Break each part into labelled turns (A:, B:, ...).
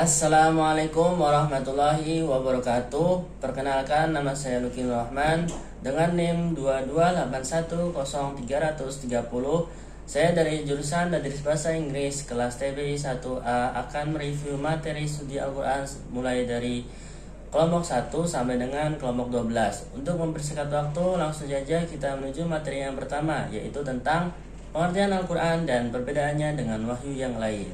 A: Assalamualaikum warahmatullahi wabarakatuh. Perkenalkan, nama saya Luki Rahman dengan NIM 228100330. Saya dari jurusan Tadris Bahasa Inggris kelas TBI 1A akan mereview materi studi Al-Quran mulai dari kelompok 1 sampai dengan kelompok 12. Untuk mempersingkat waktu, langsung saja kita menuju materi yang pertama, yaitu tentang pengertian Al-Quran dan perbedaannya dengan wahyu yang lain.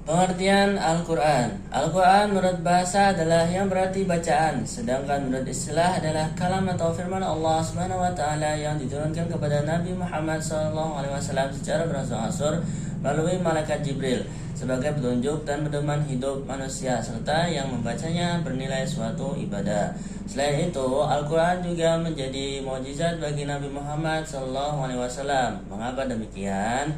A: Pengertian Al-Quran. Al-Quran menurut bahasa adalah yang berarti bacaan, sedangkan menurut istilah adalah kalam atau firman Allah Subhanahu wa taala yang diturunkan kepada Nabi Muhammad SAW secara berangsur-angsur melalui malaikat Jibril sebagai petunjuk dan pedoman hidup manusia, serta yang membacanya bernilai suatu ibadah. Selain itu, Al-Quran juga menjadi mukjizat bagi Nabi Muhammad SAW. Mengapa demikian?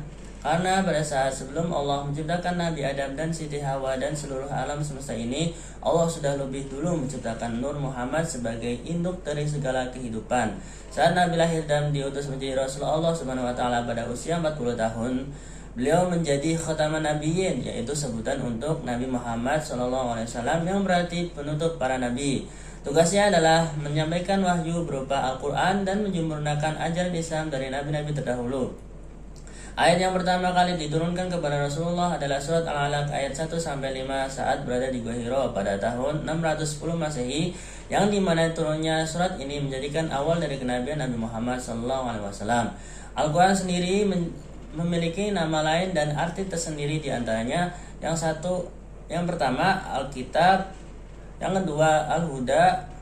A: Karena pada saat sebelum Allah menciptakan Nabi Adam dan Siti Hawa dan seluruh alam semesta ini, Allah sudah lebih dulu menciptakan Nur Muhammad sebagai induk dari segala kehidupan. Saat Nabi lahir dan diutus menjadi Rasul Allah Subhanahu wa taala pada usia 40 tahun, beliau menjadi khataman nabiyyin, yaitu sebutan untuk Nabi Muhammad SAW yang berarti penutup para nabi. Tugasnya adalah menyampaikan wahyu berupa Al-Quran dan menyempurnakan ajaran Islam dari nabi-nabi terdahulu. Ayat yang pertama kali diturunkan kepada Rasulullah adalah surat Al-Alaq ayat 1-5 saat berada di Gua Hiro pada tahun 610 Masehi, yang dimana turunnya surat ini menjadikan awal dari kenabian Nabi Muhammad SAW. Al-Quran sendiri memiliki nama lain dan arti tersendiri, diantaranya yang pertama Alkitab, yang kedua Al-Huda,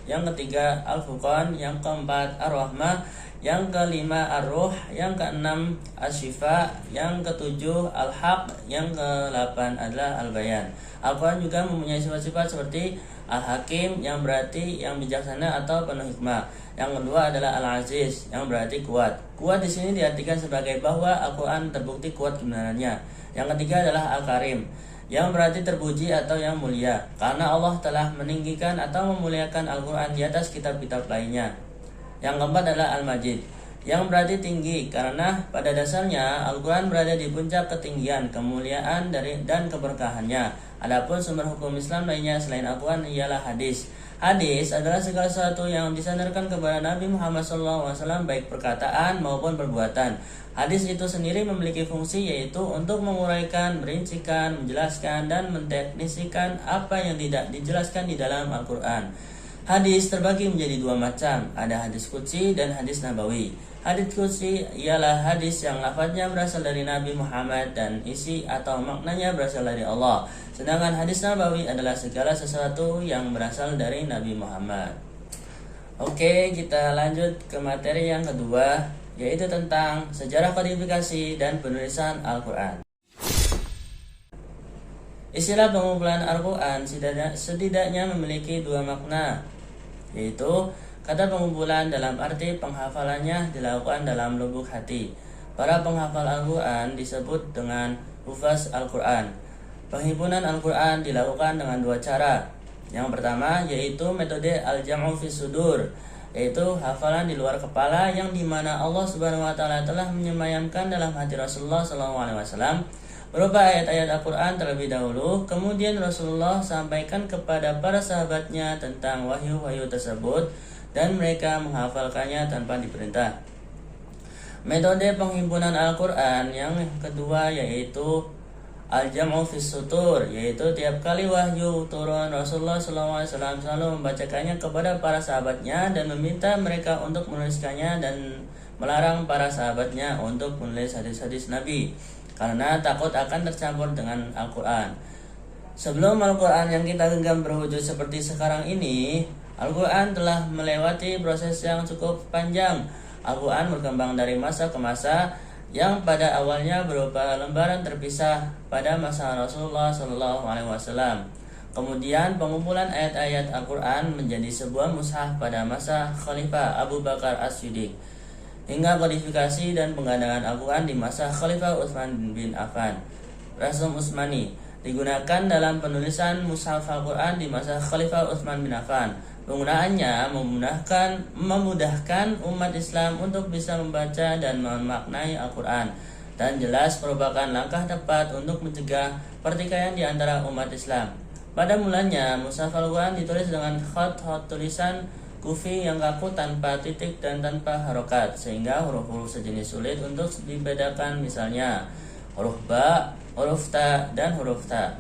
A: yang ketiga Al-Furqan, yang keempat Ar-Rahmah, yang kelima Ar-Ruh, yang keenam Asy-Syifa, yang ketujuh Al-Haq, yang ke-8 adalah Al-Bayan. Al-Quran juga mempunyai sifat-sifat seperti Al-Hakim, yang berarti yang bijaksana atau penuh hikmah. Yang kedua adalah Al-Aziz, yang berarti kuat. Kuat di sini diartikan sebagai bahwa Al-Quran terbukti kuat kebenarannya. Yang ketiga adalah Al-Karim, yang berarti terpuji atau yang mulia, karena Allah telah meninggikan atau memuliakan Al-Quran di atas kitab-kitab lainnya. Yang keempat adalah Al-Majid, yang berarti tinggi, karena pada dasarnya Al-Quran berada di puncak ketinggian, kemuliaan dan keberkahannya. Adapun sumber hukum Islam lainnya selain Al-Quran ialah hadis. Hadis adalah segala sesuatu yang disandarkan kepada Nabi Muhammad SAW, baik perkataan maupun perbuatan. Hadis itu sendiri memiliki fungsi, yaitu untuk menguraikan, merincikan, menjelaskan, dan mendefinisikan apa yang tidak dijelaskan di dalam Al-Quran. Hadis terbagi menjadi dua macam, ada hadis qudsi dan hadis nabawi. Hadis qudsi ialah hadis yang lafadznya berasal dari Nabi Muhammad dan isi atau maknanya berasal dari Allah. Sedangkan hadis nabawi adalah segala sesuatu yang berasal dari Nabi Muhammad. Oke, kita lanjut ke materi yang kedua, yaitu tentang sejarah kodifikasi dan penulisan Al-Quran. Istilah pengumpulan Al-Quran setidaknya memiliki dua makna, yaitu kata pengumpulan dalam arti penghafalannya dilakukan dalam lubuk hati. Para penghafal Al-Quran disebut dengan hufaz Al-Quran. Penghimpunan Al-Quran dilakukan dengan dua cara. Yang pertama yaitu metode al-jam'u fis sudur, yaitu hafalan di luar kepala yang dimana Allah Subhanahu wa taala telah menyemayamkan dalam hati Rasulullah SAW berupa ayat-ayat Al-Quran terlebih dahulu, kemudian Rasulullah sampaikan kepada para sahabatnya tentang wahyu-wahyu tersebut dan mereka menghafalkannya tanpa diperintah. Metode penghimpunan Al-Quran yang kedua yaitu al-jam'u fis sutur, yaitu tiap kali wahyu turun Rasulullah SAW selalu membacakannya kepada para sahabatnya dan meminta mereka untuk menuliskannya, dan melarang para sahabatnya untuk menulis hadis-hadis Nabi karena takut akan tercampur dengan Al-Quran. Sebelum Al-Quran yang kita genggam berwujud seperti sekarang ini, Al-Quran telah melewati proses yang cukup panjang. Al-Quran berkembang dari masa ke masa, yang pada awalnya berupa lembaran terpisah pada masa Rasulullah SAW. Kemudian pengumpulan ayat-ayat Al-Quran menjadi sebuah mushaf pada masa Khalifah Abu Bakar As-Siddiq, hingga kodifikasi dan penggandaan Al-Quran di masa Khalifah Utsman bin Affan. Rasum Utsmani digunakan dalam penulisan mushaf Al-Quran di masa Khalifah Utsman bin Affan. Penggunaannya memudahkan umat Islam untuk bisa membaca dan memaknai Al-Quran. dan jelas merupakan langkah tepat untuk mencegah pertikaian di antara umat Islam. Pada mulanya, Mushaf Al-Quran ditulis dengan khat tulisan kufi yang kaku tanpa titik dan tanpa harokat, sehingga huruf-huruf sejenis sulit untuk dibedakan, misalnya huruf ba, huruf ta, dan huruf ta.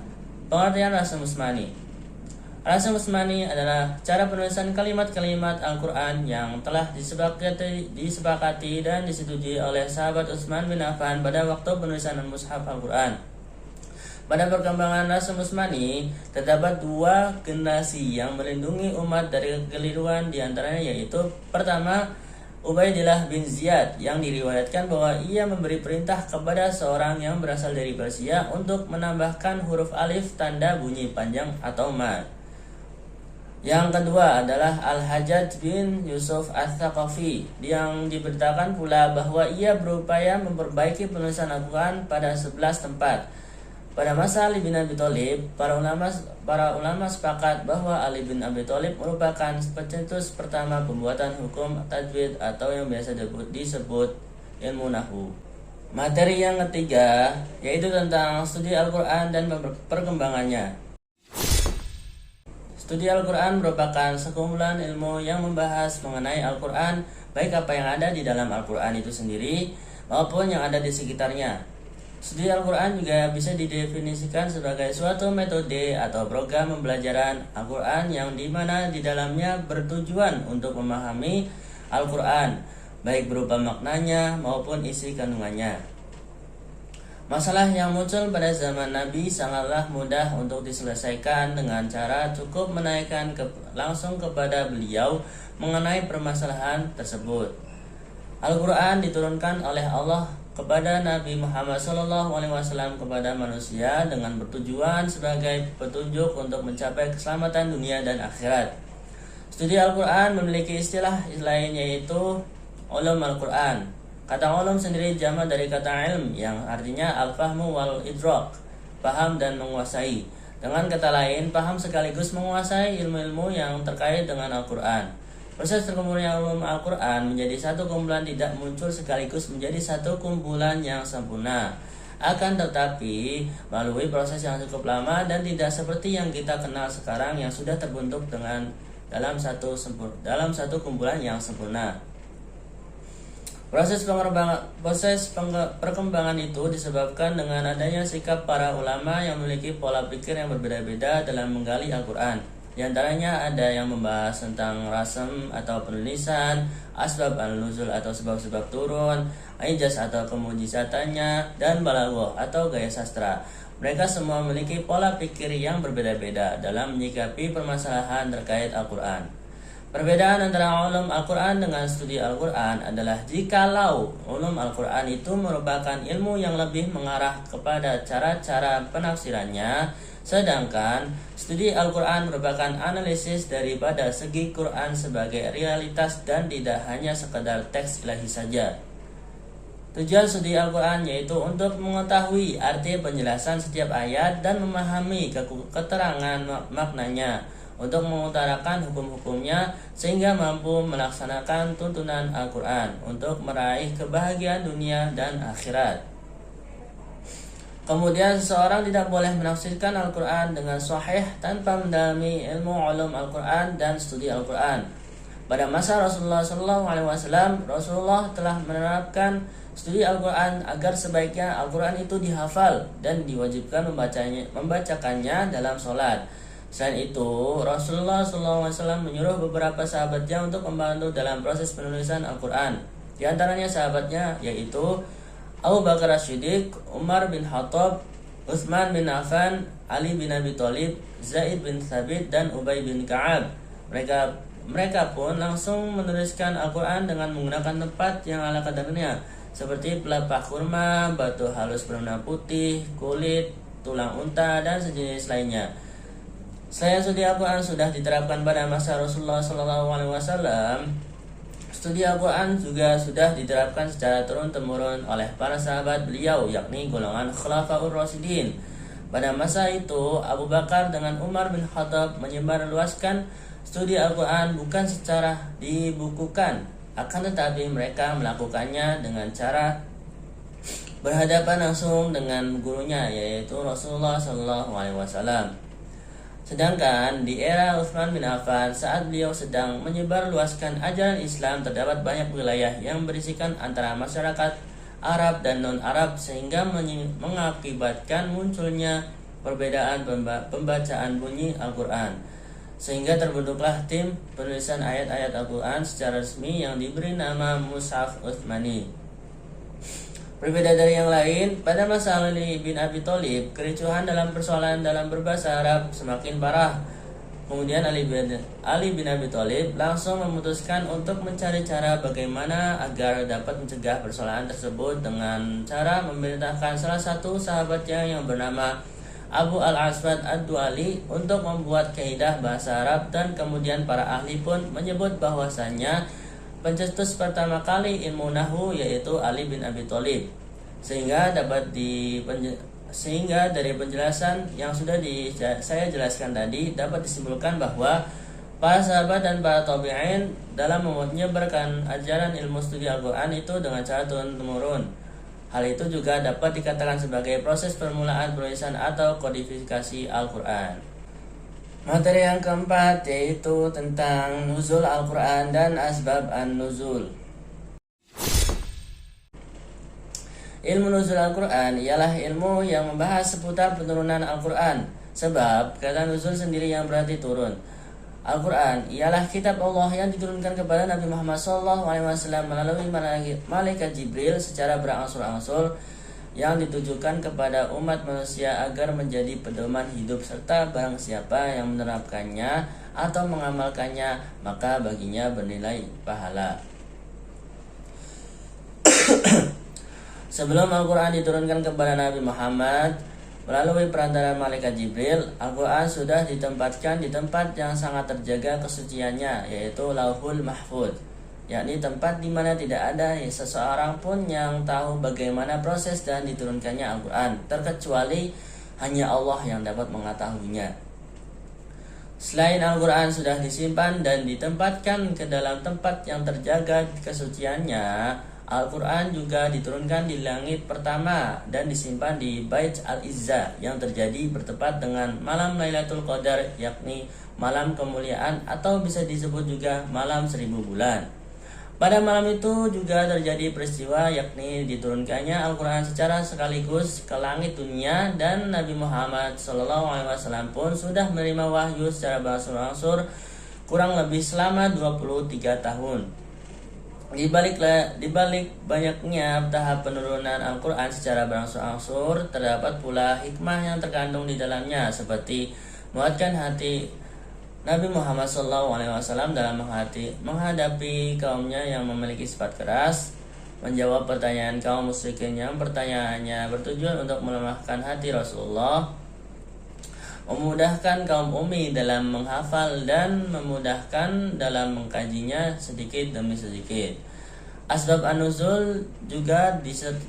A: Pengertian Rasm Usmani. Rasm Usmani adalah cara penulisan kalimat-kalimat Al-Quran yang telah disepakati dan disetujui oleh sahabat Utsman bin Affan pada waktu penulisan Mushaf Al-Quran. Pada perkembangan Rasm Usmani, terdapat dua generasi yang melindungi umat dari kekeliruan, diantaranya yaitu pertama, Ubaidillah bin Ziyad yang diriwayatkan bahwa ia memberi perintah kepada seorang yang berasal dari Persia untuk menambahkan huruf alif tanda bunyi panjang atau mad. Yang kedua adalah Al-Hajjaj bin Yusuf Ats-Tsaqafi yang diberitakan pula bahwa ia berupaya memperbaiki penulisan Al-Quran pada 11 tempat. Pada masa Ali bin Abi Thalib, para ulama sepakat bahwa Ali bin Abi Thalib merupakan pencetus pertama pembuatan hukum tajwid atau yang biasa disebut ilmu nahwu. Materi yang ketiga yaitu tentang studi Al-Quran dan perkembangannya. Studi Al-Quran merupakan sekumpulan ilmu yang membahas mengenai Al-Quran, baik apa yang ada di dalam Al-Quran itu sendiri maupun yang ada di sekitarnya. Studi Al-Quran juga bisa didefinisikan sebagai suatu metode atau program pembelajaran Al-Quran yang dimana di dalamnya bertujuan untuk memahami Al-Quran, baik berupa maknanya maupun isi kandungannya. Masalah yang muncul pada zaman Nabi sangatlah mudah untuk diselesaikan dengan cara cukup menaikkan langsung kepada beliau mengenai permasalahan tersebut. Al-Quran diturunkan oleh Allah kepada Nabi Muhammad SAW kepada manusia dengan bertujuan sebagai petunjuk untuk mencapai keselamatan dunia dan akhirat. Studi Al-Quran memiliki istilah lain yaitu ulum Al-Quran. Kata ulum sendiri jamak dari kata ilm yang artinya al-fahmu wal idrak, paham dan menguasai. Dengan kata lain, paham sekaligus menguasai ilmu-ilmu yang terkait dengan Al-Quran. Proses terkumpulnya ulum Al-Quran menjadi satu kumpulan tidak muncul sekaligus menjadi satu kumpulan yang sempurna. Akan tetapi melalui proses yang cukup lama dan tidak seperti yang kita kenal sekarang yang sudah terbentuk dalam satu kumpulan yang sempurna. Proses perkembangan itu disebabkan dengan adanya sikap para ulama yang memiliki pola pikir yang berbeda-beda dalam menggali Al-Quran. Di antaranya ada yang membahas tentang rasm atau penulisan, asbab al-nuzul atau sebab-sebab turun, ijaz atau kemujizatannya, dan balaghah atau gaya sastra. Mereka semua memiliki pola pikir yang berbeda-beda dalam menyikapi permasalahan terkait Al-Quran. Perbedaan antara ulum Al-Quran dengan studi Al-Quran adalah jikalau ulum Al-Quran itu merupakan ilmu yang lebih mengarah kepada cara-cara penafsirannya, sedangkan studi Al-Quran merupakan analisis daripada segi Quran sebagai realitas dan tidak hanya sekedar teks ilahi saja. Tujuan studi Al-Quran yaitu untuk mengetahui arti penjelasan setiap ayat dan memahami keterangan maknanya, untuk mengutarakan hukum-hukumnya sehingga mampu melaksanakan tuntunan Al-Quran untuk meraih kebahagiaan dunia dan akhirat. Kemudian seseorang tidak boleh menafsirkan Al-Quran dengan sahih tanpa mendalami ilmu ulum Al-Quran dan studi Al-Quran. Pada masa Rasulullah SAW, Rasulullah telah menerapkan studi Al-Quran agar sebaiknya Al-Quran itu dihafal dan diwajibkan membacakannya dalam sholat. Selain itu, Rasulullah SAW menyuruh beberapa sahabatnya untuk membantu dalam proses penulisan Al-Quran. Di antaranya sahabatnya yaitu Abu Bakar As-Siddiq, Umar bin Khattab, Utsman bin Affan, Ali bin Abi Thalib, Zaid bin Thabit, dan Ubay bin Ka'ab. Mereka pun langsung menuliskan Al-Quran dengan menggunakan tempat yang ala kadarnya, seperti pelepah kurma, batu halus berwarna putih, kulit, tulang unta, dan sejenis lainnya. Selain studi Al-Quran sudah diterapkan pada masa Rasulullah SAW, studi Al-Quran juga sudah diterapkan secara turun-temurun oleh para sahabat beliau, yakni golongan Khulafaur Rasyidin. Pada masa itu, Abu Bakar dengan Umar bin Khattab menyebarluaskan studi Al-Quran bukan secara dibukukan, akan tetapi mereka melakukannya dengan cara berhadapan langsung dengan gurunya, yaitu Rasulullah SAW. Sedangkan di era Utsman bin Affan, saat beliau sedang menyebarluaskan ajaran Islam, terdapat banyak wilayah yang berisikan antara masyarakat Arab dan non-Arab, sehingga mengakibatkan munculnya perbedaan pembacaan bunyi Al-Quran, sehingga terbentuklah tim penulisan ayat-ayat Al-Quran secara resmi yang diberi nama Mushaf Utsmani. Berbeda dari yang lain, pada masa Ali bin Abi Thalib, kericuhan dalam persoalan dalam berbahasa Arab semakin parah. Kemudian Ali bin Abi Thalib langsung memutuskan untuk mencari cara bagaimana agar dapat mencegah persoalan tersebut dengan cara memerintahkan salah satu sahabatnya yang bernama Abu Al-Aswad Ad-Du'ali untuk membuat kaidah bahasa Arab, dan kemudian para ahli pun menyebut bahwasannya pencetus pertama kali ilmu nahwu yaitu Ali bin Abi Thalib. Sehingga dari penjelasan yang sudah saya jelaskan tadi dapat disimpulkan bahwa para sahabat dan para tabi'in dalam menyebarkan ajaran ilmu studi Al-Quran itu dengan cara turun-temurun. Hal itu juga dapat dikatakan sebagai proses permulaan penulisan atau kodifikasi Al-Quran. Materi yang keempat yaitu tentang nuzul Al-Quran dan asbab an-nuzul. Ilmu nuzul Al-Quran ialah ilmu yang membahas seputar penurunan Al-Quran. Sebab kata nuzul sendiri yang berarti turun. Al-Quran ialah kitab Allah yang diturunkan kepada Nabi Muhammad SAW melalui malaikat Jibril secara berangsur-angsur, yang ditujukan kepada umat manusia agar menjadi pedoman hidup, serta barang siapa yang menerapkannya atau mengamalkannya maka baginya bernilai pahala. Sebelum Al-Quran diturunkan kepada Nabi Muhammad melalui perantara malaikat Jibril, Al-Quran sudah ditempatkan di tempat yang sangat terjaga kesuciannya, yaitu Lauhul Mahfuz, yakni tempat di mana tidak ada seseorang pun yang tahu bagaimana proses dan diturunkannya Al-Quran, terkecuali hanya Allah yang dapat mengetahuinya. Selain Al-Quran sudah disimpan dan ditempatkan ke dalam tempat yang terjaga kesuciannya, Al-Quran juga diturunkan di langit pertama dan disimpan di Bait Al-Izzah yang terjadi bertepat dengan malam Lailatul Qadar, yakni malam kemuliaan atau bisa disebut juga malam 1000 bulan. Pada malam itu juga terjadi peristiwa, yakni diturunkannya Al-Quran secara sekaligus ke langit dunia, dan Nabi Muhammad SAW pun sudah menerima wahyu secara berangsur-angsur kurang lebih selama 23 tahun. Di balik banyaknya tahap penurunan Al-Quran secara berangsur-angsur, terdapat pula hikmah yang terkandung di dalamnya, seperti menguatkan hati Nabi Muhammad SAW dalam menghadapi kaumnya yang memiliki sifat keras, menjawab pertanyaan kaum musyrikin yang pertanyaannya bertujuan untuk melemahkan hati Rasulullah, memudahkan kaum ummi dalam menghafal dan memudahkan dalam mengkajinya sedikit demi sedikit. Asbab an-nuzul juga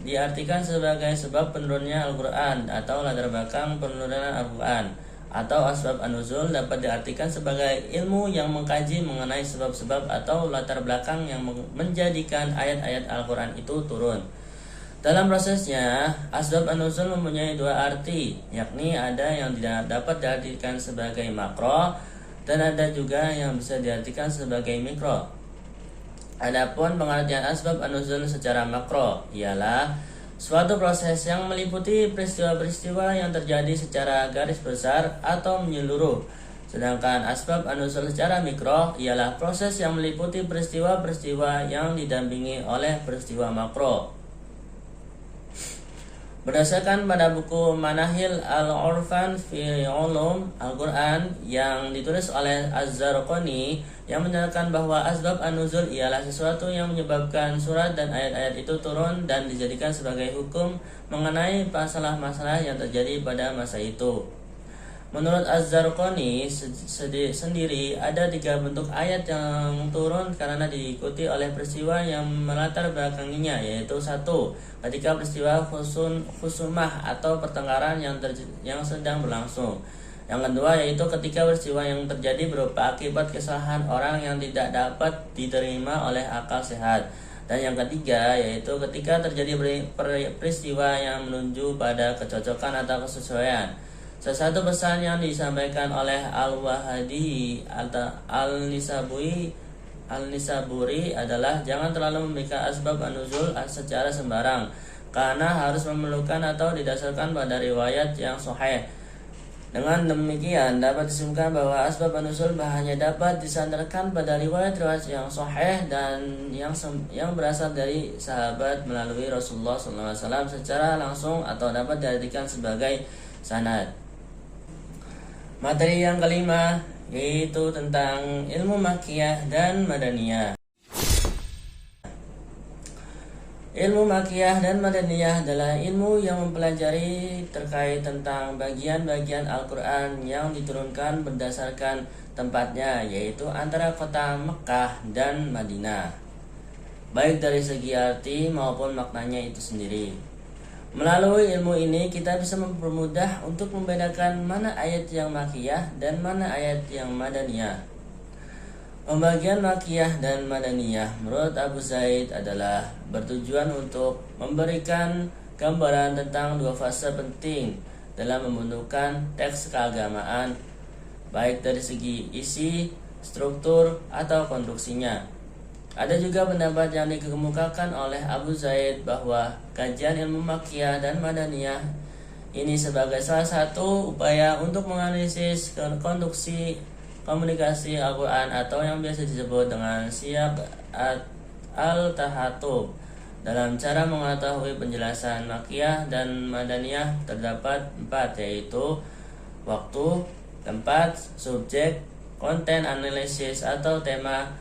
A: diartikan sebagai sebab penurunnya Al-Quran atau latar belakang penurunan Al-Quran. Atau asbab an-nuzul dapat diartikan sebagai ilmu yang mengkaji mengenai sebab-sebab atau latar belakang yang menjadikan ayat-ayat Al-Quran itu turun. Dalam prosesnya, asbab an-nuzul mempunyai dua arti, yakni ada yang tidak dapat diartikan sebagai makro dan ada juga yang bisa diartikan sebagai mikro. Adapun pengertian asbab an-nuzul secara makro ialah suatu proses yang meliputi peristiwa-peristiwa yang terjadi secara garis besar atau menyeluruh. Sedangkan asbab an-nuzul secara mikro ialah proses yang meliputi peristiwa-peristiwa yang didampingi oleh peristiwa makro. Berdasarkan pada buku Manahil Al-Urfan fi Ulum Al-Quran yang ditulis oleh Az-Zarqani, yang menyatakan bahwa asbab an-nuzul ialah sesuatu yang menyebabkan surat dan ayat-ayat itu turun dan dijadikan sebagai hukum mengenai masalah-masalah yang terjadi pada masa itu. Menurut Az-Zarqani sendiri, ada 3 bentuk ayat yang turun karena diikuti oleh peristiwa yang melatar belakanginya, yaitu 1. Ketika peristiwa khusumah atau pertengkaran yang sedang berlangsung. Yang kedua yaitu ketika peristiwa yang terjadi berupa akibat kesalahan orang yang tidak dapat diterima oleh akal sehat. Dan yang ketiga yaitu ketika terjadi peristiwa yang menuju pada kecocokan atau kesesuaian. Salah satu pesan yang disampaikan oleh Al-Wahidi Al-Nisaburi adalah jangan terlalu memberikan asbab an-nuzul secara sembarang, karena harus memerlukan atau didasarkan pada riwayat yang sahih. Dengan demikian dapat disimpulkan bahwa asbab an-nuzul hanya dapat disandarkan pada riwayat-riwayat yang sahih dan yang berasal dari sahabat melalui Rasulullah SAW secara langsung atau dapat diartikan sebagai sanad. Materi yang kelima yaitu tentang ilmu Makkiyah dan Madaniyah. Ilmu Makkiyah dan Madaniyah adalah ilmu yang mempelajari terkait tentang bagian-bagian Al-Quran yang diturunkan berdasarkan tempatnya, yaitu antara kota Mekkah dan Madinah, baik dari segi arti maupun maknanya itu sendiri. Melalui ilmu ini kita bisa mempermudah untuk membedakan mana ayat yang Makkiyah dan mana ayat yang Madaniyah. Pembagian Makkiyah dan Madaniyah menurut Abu Zaid adalah bertujuan untuk memberikan gambaran tentang dua fase penting dalam membentukkan teks keagamaan, baik dari segi isi, struktur, atau konstruksinya. Ada juga pendapat yang dikemukakan oleh Abu Zaid bahwa kajian ilmu Makkiyah dan Madaniyah ini sebagai salah satu upaya untuk menganalisis konstruksi komunikasi Al-Quran atau yang biasa disebut dengan siyaq al-tahatub. Dalam cara mengetahui penjelasan Makkiyah dan Madaniyah terdapat 4, yaitu waktu, tempat, subjek, konten, analisis atau tema.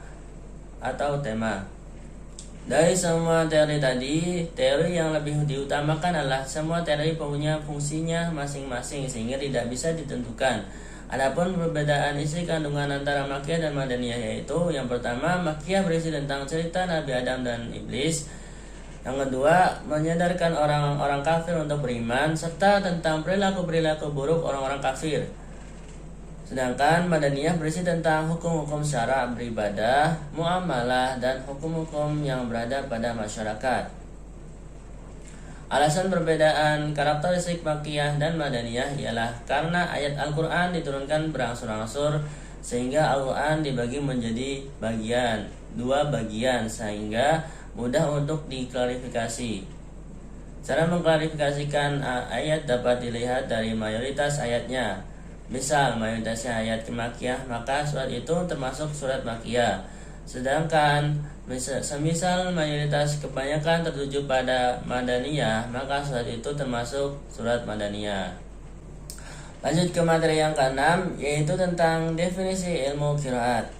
A: Dari semua teori tadi, teori yang lebih diutamakan adalah semua teori punya fungsinya masing-masing sehingga tidak bisa ditentukan. Adapun perbedaan isi kandungan antara Makkiyah dan Madaniyah yaitu yang pertama, Makkiyah berisi tentang cerita Nabi Adam dan Iblis. Yang kedua, menyadarkan orang-orang kafir untuk beriman serta tentang perilaku-perilaku buruk orang-orang kafir. Sedangkan Madaniyah berisi tentang hukum-hukum syara beribadah, muamalah, dan hukum-hukum yang berada pada masyarakat. Alasan perbedaan karakteristik Makkiyah dan Madaniyah ialah karena ayat Al-Quran diturunkan berangsur-angsur sehingga Al-Quran dibagi menjadi dua bagian sehingga mudah untuk diklarifikasi. Cara mengklarifikasikan ayat dapat dilihat dari mayoritas ayatnya. Misal mayoritasnya ayat Makkiyah, maka surat itu termasuk surat Makkiyah. Sedangkan semisal mayoritas kebanyakan tertuju pada Madaniyah, maka surat itu termasuk surat Madaniyah. Lanjut ke materi yang ke-6, yaitu tentang definisi ilmu qiraat.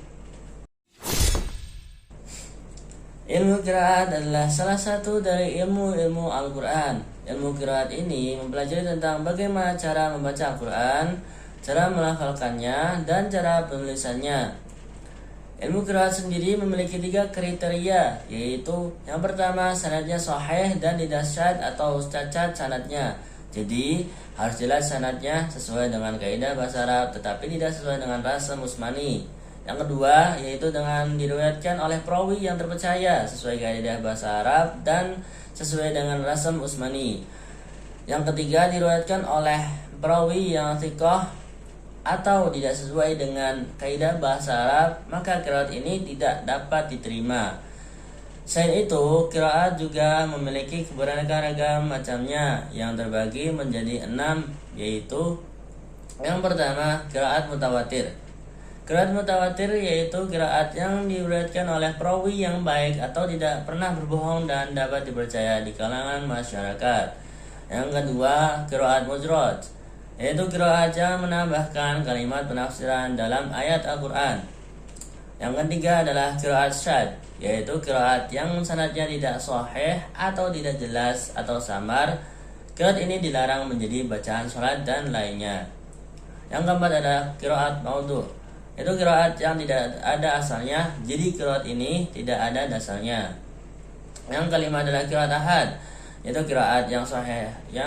A: Ilmu qiraat adalah salah satu dari ilmu-ilmu Al-Quran. Ilmu qiraat ini mempelajari tentang bagaimana cara membaca Al-Quran, cara melafalkannya, dan cara penulisannya. Ilmu qiraat sendiri memiliki 3 kriteria, yaitu yang pertama, sanadnya sahih dan tidak syad atau cacat sanadnya. Jadi harus jelas sanadnya sesuai dengan kaidah bahasa Arab tetapi tidak sesuai dengan rasam Utsmani. Yang kedua, yaitu dengan diriwayatkan oleh perawi yang terpercaya sesuai kaidah bahasa Arab dan sesuai dengan rasam Utsmani. Yang ketiga, diriwayatkan oleh perawi yang thiqah atau tidak sesuai dengan kaidah bahasa Arab, maka qiraat ini tidak dapat diterima. Selain itu, qiraat juga memiliki beraneka ragam macamnya yang terbagi menjadi 6, yaitu yang pertama, qiraat mutawatir. Qiraat mutawatir yaitu qiraat yang diriwayatkan oleh perawi yang baik atau tidak pernah berbohong dan dapat dipercaya di kalangan masyarakat. Yang kedua, qiraat mujrad, yaitu qiraat yang menambahkan kalimat penafsiran dalam ayat Al-Quran. Yang ketiga adalah qiraat syad, yaitu qiraat yang sanadnya tidak sahih atau tidak jelas atau samar. Qiraat ini dilarang menjadi bacaan sholat dan lainnya. Yang keempat adalah qiraat maudhu, yaitu qiraat yang tidak ada asalnya, jadi qiraat ini tidak ada dasarnya. Yang kelima adalah qiraat ahad, yaitu qiraat yang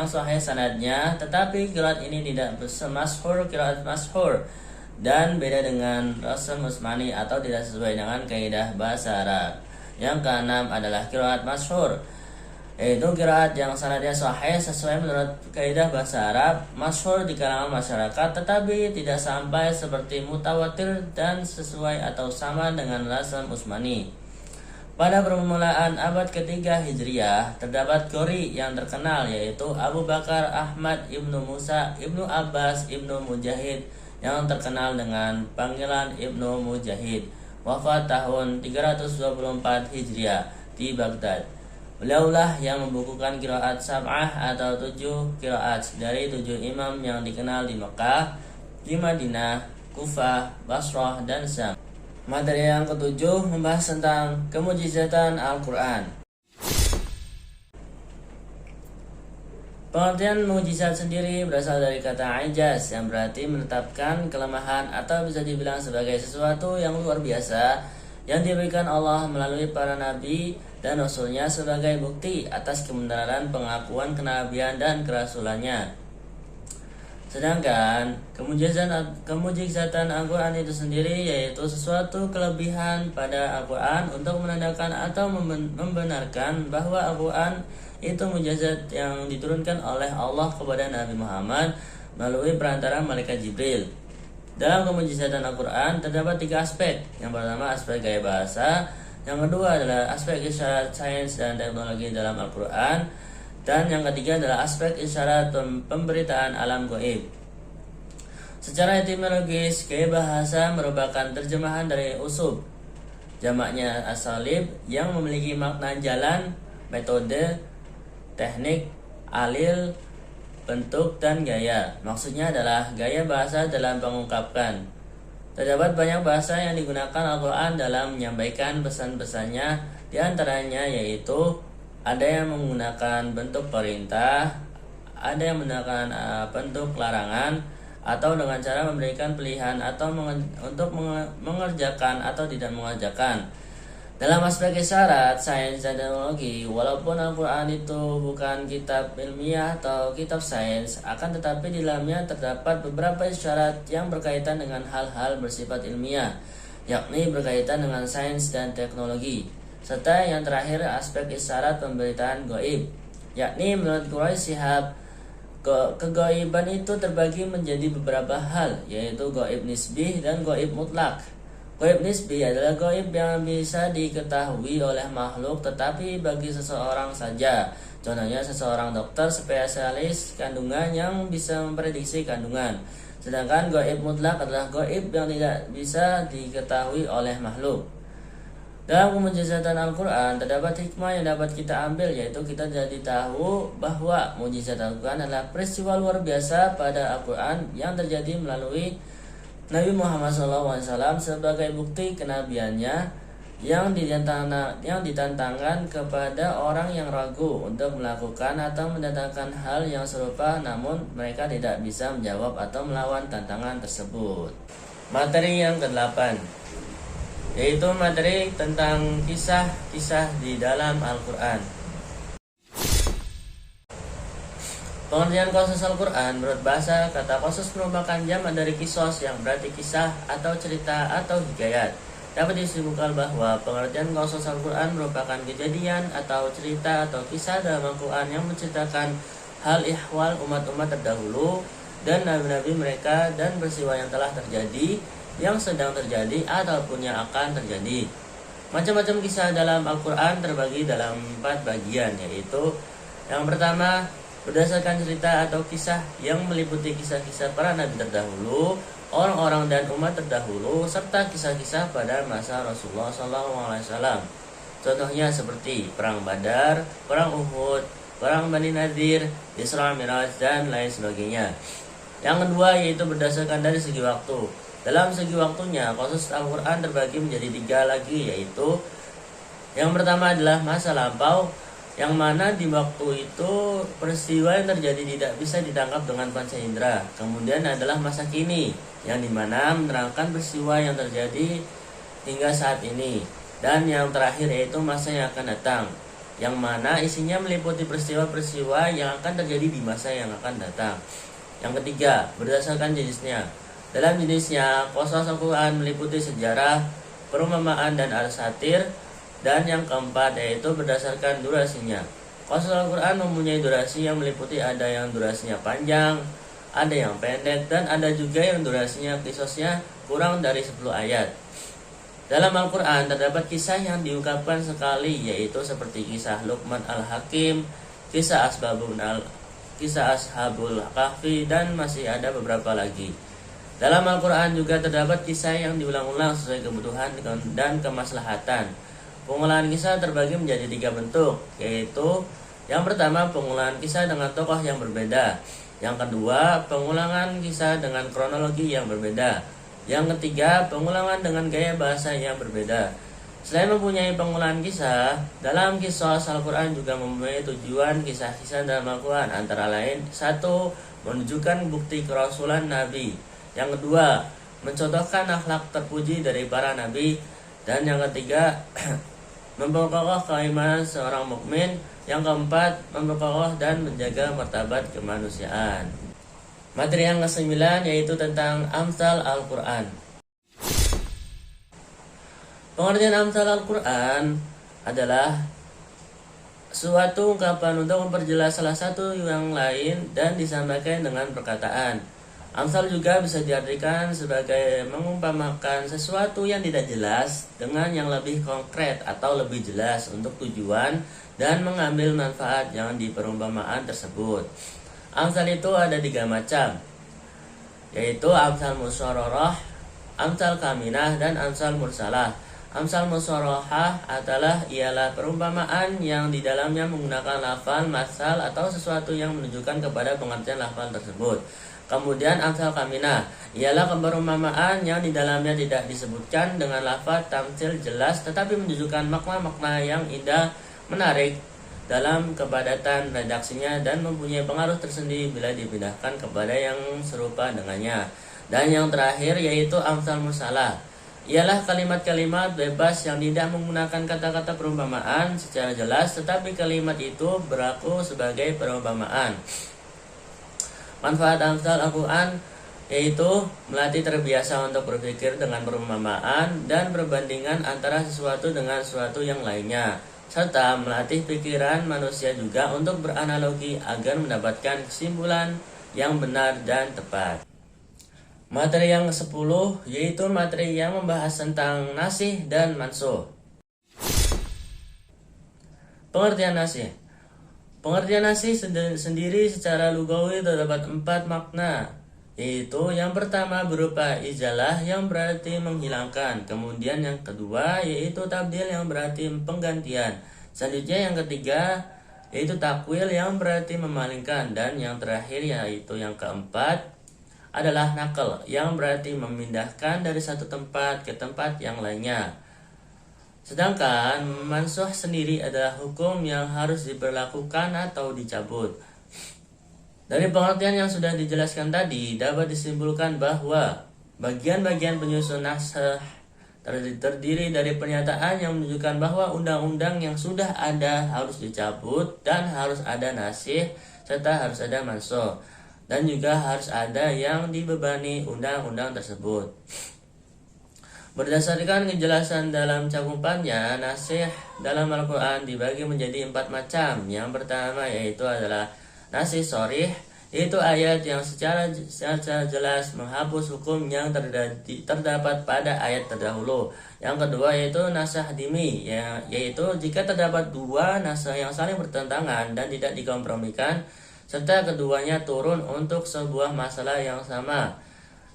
A: sahih sanadnya, tetapi qiraat ini tidak semasyhur qiraat masyhur dan beda dengan rasam Utsmani atau tidak sesuai dengan kaidah bahasa Arab. Yang keenam adalah qiraat masyhur, yaitu qiraat yang sanadnya sahih sesuai menurut kaidah bahasa Arab, masyhur di kalangan masyarakat tetapi tidak sampai seperti mutawatir dan sesuai atau sama dengan Lazam Utsmani. Pada permulaan abad ketiga Hijriah terdapat qori yang terkenal, yaitu Abu Bakar Ahmad ibnu Musa ibnu Abbas ibnu Mujahid yang terkenal dengan panggilan Ibnu Mujahid, wafat tahun 324 Hijriah di Baghdad. Beliaulah yang membukukan qiraat sab'ah atau 7 qiraat dari 7 imam yang dikenal di Mekah, di Madinah, Kufah, Basrah, dan Syam. Materi yang ketujuh membahas tentang kemujizatan Al-Quran. Pengertian mujizat sendiri berasal dari kata ijaz yang berarti menetapkan kelemahan atau bisa dibilang sebagai sesuatu yang luar biasa yang diberikan Allah melalui para nabi dan rasulnya sebagai bukti atas kebenaran pengakuan kenabian dan kerasulannya. Sedangkan kemujizatan Al-Quran itu sendiri yaitu sesuatu kelebihan pada Al-Quran untuk menandakan atau membenarkan bahwa Al-Quran itu mujizat yang diturunkan oleh Allah kepada Nabi Muhammad melalui perantara malaikat Jibril. Dalam kemujizatan Al-Quran terdapat 3 aspek. Yang pertama aspek gaya bahasa, yang kedua adalah aspek isyarat sains dan teknologi dalam Al-Quran, dan yang ketiga adalah aspek isyarat pemberitaan alam gaib. Secara etimologis, gaya bahasa merupakan terjemahan dari usub, jamaknya asalib, yang memiliki makna jalan, metode, teknik, alil, bentuk, dan gaya. Maksudnya adalah gaya bahasa dalam mengungkapkan. Terdapat banyak bahasa yang digunakan Al-Quran dalam menyampaikan pesan-pesannya, di antaranya yaitu ada yang menggunakan bentuk perintah, ada yang menggunakan bentuk larangan, atau dengan cara memberikan pilihan atau untuk mengerjakan atau tidak mengerjakan. Dalam aspek isyarat, sains dan teknologi, walaupun Al-Quran itu bukan kitab ilmiah atau kitab sains, akan tetapi di dalamnya terdapat beberapa isyarat yang berkaitan dengan hal-hal bersifat ilmiah, yakni berkaitan dengan sains dan teknologi. Serta yang terakhir aspek isyarat pemberitaan gaib, yakni menurut Quraisy Shihab, kegaiban itu terbagi menjadi beberapa hal, yaitu gaib nisbi dan gaib mutlak. Gaib nisbi adalah gaib yang bisa diketahui oleh makhluk tetapi bagi seseorang saja. Contohnya seseorang dokter spesialis kandungan yang bisa memprediksi kandungan. Sedangkan gaib mutlak adalah gaib yang tidak bisa diketahui oleh makhluk. Dalam kemujizatan Al-Quran terdapat hikmah yang dapat kita ambil, yaitu kita jadi tahu bahwa mujizat Al-Quran adalah peristiwa luar biasa pada Al-Quran yang terjadi melalui Nabi Muhammad SAW sebagai bukti kenabiannya yang ditantangkan kepada orang yang ragu untuk melakukan atau mendatangkan hal yang serupa, namun mereka tidak bisa menjawab atau melawan tantangan tersebut. Materi yang ke-8, yaitu materi tentang kisah-kisah di dalam Al-Quran. Pengertian qasas Al-Quran menurut bahasa, kata qasas merupakan jamak dari kisos yang berarti kisah atau cerita atau hikayat. Dapat disimpulkan bahwa pengertian qasas Al-Quran merupakan kejadian atau cerita atau kisah dalam Al-Quran yang menceritakan hal ihwal umat-umat terdahulu dan nabi-nabi mereka dan peristiwa yang telah terjadi, yang sedang terjadi, ataupun yang akan terjadi. Macam-macam kisah dalam Al-Quran terbagi dalam 4 bagian, yaitu yang pertama, berdasarkan cerita atau kisah yang meliputi kisah-kisah para nabi terdahulu, orang-orang dan umat terdahulu, serta kisah-kisah pada masa Rasulullah SAW. Contohnya seperti Perang Badar, Perang Uhud, Perang Bani Nadir, Isra Miraj, dan lain sebagainya. Yang kedua yaitu berdasarkan dari segi waktu. Dalam segi waktunya, qasas Al-Quran terbagi menjadi 3 lagi, yaitu yang pertama adalah masa lampau, yang mana di waktu itu peristiwa yang terjadi tidak bisa ditangkap dengan panca indera. Kemudian adalah masa kini, yang dimana menerangkan peristiwa yang terjadi hingga saat ini. Dan yang terakhir yaitu masa yang akan datang, yang mana isinya meliputi peristiwa-peristiwa yang akan terjadi di masa yang akan datang. Yang ketiga, berdasarkan jenisnya. Dalam jenisnya, qasas Al-Quran meliputi sejarah, perumpamaan, dan al-satir. Dan yang keempat yaitu berdasarkan durasinya. Qasas Al-Quran mempunyai durasi yang meliputi ada yang durasinya panjang, ada yang pendek, dan ada juga yang durasinya qisasnya kurang dari 10 ayat. Dalam Al-Quran terdapat kisah yang diungkapkan sekali, yaitu seperti kisah Luqman Al-Hakim, kisah Ashabul Kahfi, dan masih ada beberapa lagi. Dalam Al-Quran juga terdapat kisah yang diulang-ulang sesuai kebutuhan dan kemaslahatan. Pengulangan kisah terbagi menjadi 3 bentuk, yaitu yang pertama pengulangan kisah dengan tokoh yang berbeda, yang kedua pengulangan kisah dengan kronologi yang berbeda, yang ketiga pengulangan dengan gaya bahasa yang berbeda. Selain mempunyai pengulangan kisah, dalam kisah Al-Quran juga mempunyai tujuan kisah-kisah dalam Al-Quran, antara lain: 1. Menunjukkan bukti kerasulan Nabi, yang kedua mencontohkan akhlak terpuji dari para Nabi, dan yang ketiga memperkokoh keimanan seorang mukmin, yang keempat memperkokoh dan menjaga martabat kemanusiaan. Materi yang ke-9 yaitu tentang Amsal Al-Quran. Pengertian Amsal Al-Quran adalah suatu ungkapan untuk memperjelas salah satu yang lain dan disampaikan dengan perkataan. Amsal juga bisa diartikan sebagai mengumpamakan sesuatu yang tidak jelas dengan yang lebih konkret atau lebih jelas untuk tujuan dan mengambil manfaat yang di perumpamaan tersebut. Amsal itu ada 3 macam, yaitu amsal musyararah, amsal kaminah, dan amsal mursalah. Amsal musyararah ialah perumpamaan yang di dalamnya menggunakan lafal masal atau sesuatu yang menunjukkan kepada pengertian lafal tersebut. Kemudian amsal kaminah ialah perumpamaan yang di dalamnya tidak disebutkan dengan lafaz tamtsil jelas, tetapi menunjukkan makna-makna yang indah, menarik dalam kepadatan redaksinya dan mempunyai pengaruh tersendiri bila dipindahkan kepada yang serupa dengannya. Dan yang terakhir yaitu amsal mursalah, ialah kalimat-kalimat bebas yang tidak menggunakan kata-kata perumpamaan secara jelas, tetapi kalimat itu berlaku sebagai perumpamaan. Manfaat amsal Al-Quran yaitu melatih terbiasa untuk berpikir dengan perumpamaan dan perbandingan antara sesuatu dengan sesuatu yang lainnya, serta melatih pikiran manusia juga untuk beranalogi agar mendapatkan kesimpulan yang benar dan tepat. Materi yang ke-10 yaitu materi yang membahas tentang nasih dan mansuh. Pengertian nasih. Pengertian nasih sendiri secara lugawi terdapat 4 makna, yaitu yang pertama berupa izalah yang berarti menghilangkan, kemudian yang kedua yaitu tabdil yang berarti penggantian, selanjutnya yang ketiga yaitu takwil yang berarti memalingkan, dan yang terakhir yaitu yang keempat adalah nakal yang berarti memindahkan dari satu tempat ke tempat yang lainnya. Sedangkan mansuh sendiri adalah hukum yang harus diberlakukan atau dicabut. Dari pengertian yang sudah dijelaskan tadi, dapat disimpulkan bahwa bagian-bagian penyusun naskah terdiri dari pernyataan yang menunjukkan bahwa undang-undang yang sudah ada harus dicabut, dan harus ada nasih, serta harus ada mansuh, dan juga harus ada yang dibebani undang-undang tersebut. Berdasarkan kejelasan dalam cakupannya, nasih dalam Al-Quran dibagi menjadi 4 macam. Yang pertama yaitu adalah nasih sharih, yaitu ayat yang secara jelas menghapus hukum yang terdapat pada ayat terdahulu. Yang kedua yaitu nasah dimi, yaitu jika terdapat 2 nasah yang saling bertentangan dan tidak dikompromikan, serta keduanya turun untuk sebuah masalah yang sama.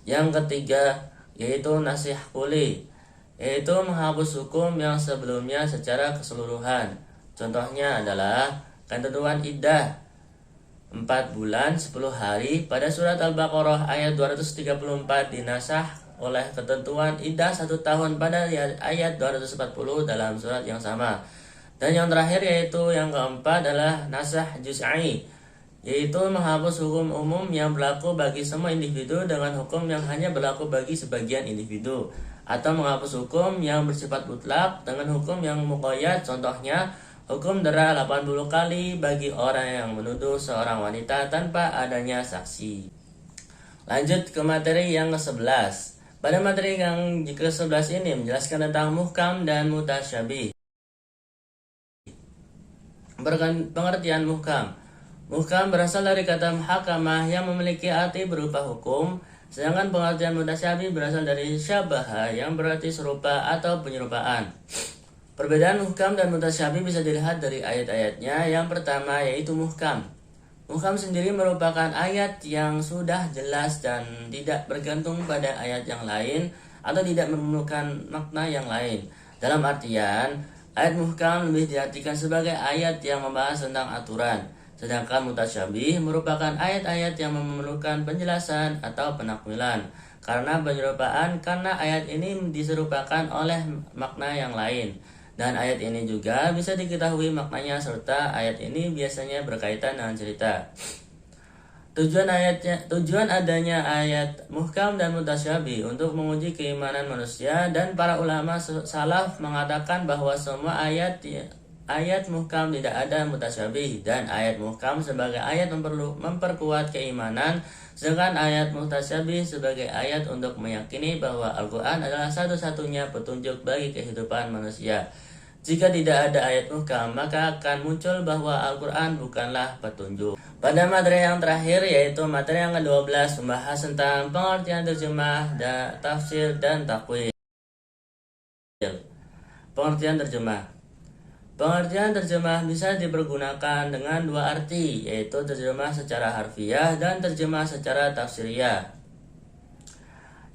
A: Yang ketiga yaitu nasih kuli, yaitu menghapus hukum yang sebelumnya secara keseluruhan. Contohnya adalah ketentuan iddah 4 bulan 10 hari pada surat Al-Baqarah ayat 234 dinasah oleh ketentuan iddah 1 tahun pada ayat 240 dalam surat yang sama. Dan yang terakhir yaitu yang keempat adalah nasah juz'i, yaitu menghapus hukum umum yang berlaku bagi semua individu dengan hukum yang hanya berlaku bagi sebagian individu, atau menghapus hukum yang bersifat mutlak dengan hukum yang muqayyad. Contohnya, hukum dera 80 kali bagi orang yang menuduh seorang wanita tanpa adanya saksi. Lanjut ke materi yang ke-11. Pada materi yang ke-11 ini menjelaskan tentang muhkam dan mutasyabih. Pengertian muhkam. Muhkam berasal dari kata muhakamah yang memiliki arti berupa hukum, sedangkan pengertian mutasyabih berasal dari syabaha yang berarti serupa atau penyerupaan. Perbedaan muhkam dan mutasyabih bisa dilihat dari ayat-ayatnya. Yang pertama yaitu muhkam. Muhkam sendiri merupakan ayat yang sudah jelas dan tidak bergantung pada ayat yang lain atau tidak memerlukan makna yang lain. Dalam artian, ayat muhkam lebih diartikan sebagai ayat yang membahas tentang aturan, sedangkan mutasyabih merupakan ayat-ayat yang memerlukan penjelasan atau penakwilan. Karena penyerupaan, karena ayat ini diserupakan oleh makna yang lain. Dan ayat ini juga bisa diketahui maknanya serta ayat ini biasanya berkaitan dengan cerita. Tujuan adanya ayat muhkam dan mutasyabih untuk menguji keimanan manusia, dan para ulama salaf mengatakan bahwa semua ayat muhkam tidak ada mutasyabih, dan ayat muhkam sebagai ayat memperkuat keimanan, sedangkan ayat mutasyabih sebagai ayat untuk meyakini bahwa Al-Quran adalah satu-satunya petunjuk bagi kehidupan manusia. Jika tidak ada ayat muhkam, maka akan muncul bahwa Al-Quran bukanlah petunjuk. Pada materi yang terakhir, yaitu materi yang ke-12, membahas tentang pengertian terjemah, tafsir, dan takwil. Pengertian terjemah. Pengertian terjemah bisa dipergunakan dengan dua arti, yaitu terjemah secara harfiah dan terjemah secara tafsiriyah.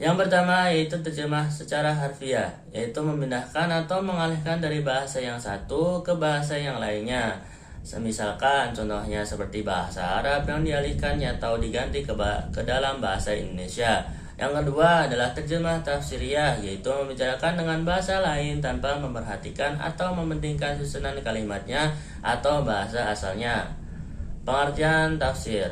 A: Yang pertama yaitu terjemah secara harfiah, yaitu memindahkan atau mengalihkan dari bahasa yang satu ke bahasa yang lainnya. Misalkan contohnya seperti bahasa Arab yang dialihkannya atau diganti ke dalam bahasa Indonesia. Yang kedua adalah terjemah tafsiriyah, yaitu membicarakan dengan bahasa lain tanpa memperhatikan atau mementingkan susunan kalimatnya atau bahasa asalnya. Pengertian tafsir.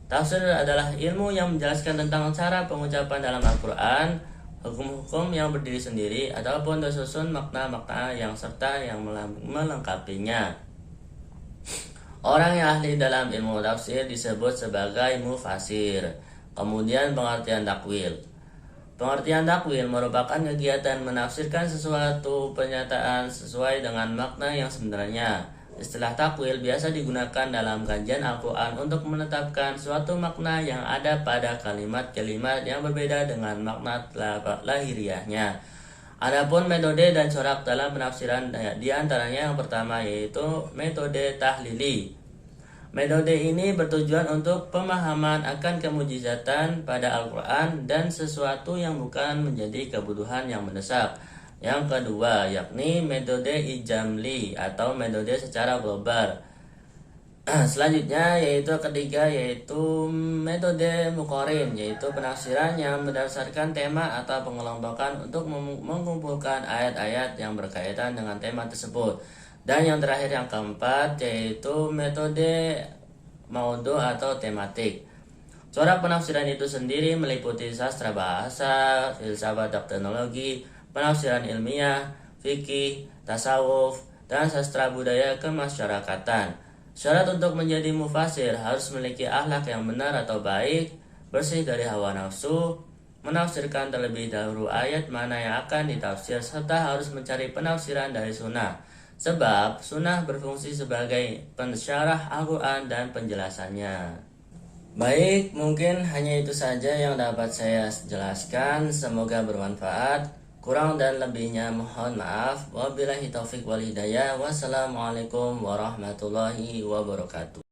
A: Tafsir adalah ilmu yang menjelaskan tentang cara pengucapan dalam Al-Quran, hukum-hukum yang berdiri sendiri, ataupun tersusun makna-makna yang serta yang melengkapinya. Orang yang ahli dalam ilmu tafsir disebut sebagai mufasir. Kemudian pengertian takwil. Pengertian takwil merupakan kegiatan menafsirkan sesuatu pernyataan sesuai dengan makna yang sebenarnya. Istilah takwil biasa digunakan dalam kajian Al-Quran untuk menetapkan suatu makna yang ada pada kalimat-kalimat yang berbeda dengan makna lahiriahnya. Adapun metode dan corak dalam penafsiran, di antaranya yang pertama yaitu metode tahlili. Metode ini bertujuan untuk pemahaman akan kemujizatan pada Al-Quran dan sesuatu yang bukan menjadi kebutuhan yang mendesak. Yang kedua yakni metode ijamli atau metode secara global. Selanjutnya yaitu ketiga yaitu metode muqarin, yaitu penafsiran yang berdasarkan tema atau pengelompokan untuk mengumpulkan ayat-ayat yang berkaitan dengan tema tersebut. Dan yang terakhir yang keempat yaitu metode maudhu atau tematik. Corak penafsiran itu sendiri meliputi sastra bahasa, filsafat teknologi, penafsiran ilmiah, fikih, tasawuf, dan sastra budaya kemasyarakatan. Syarat untuk menjadi mufasir harus memiliki akhlak yang benar atau baik, bersih dari hawa nafsu, menafsirkan terlebih dahulu ayat mana yang akan ditafsir, serta harus mencari penafsiran dari sunnah. Sebab sunnah berfungsi sebagai pensyarah Al-Quran dan penjelasannya. Baik, mungkin hanya itu saja yang dapat saya jelaskan. Semoga bermanfaat. Kurang dan lebihnya mohon maaf. Wabillahi taufik wal hidayah. Wassalamualaikum warahmatullahi wabarakatuh.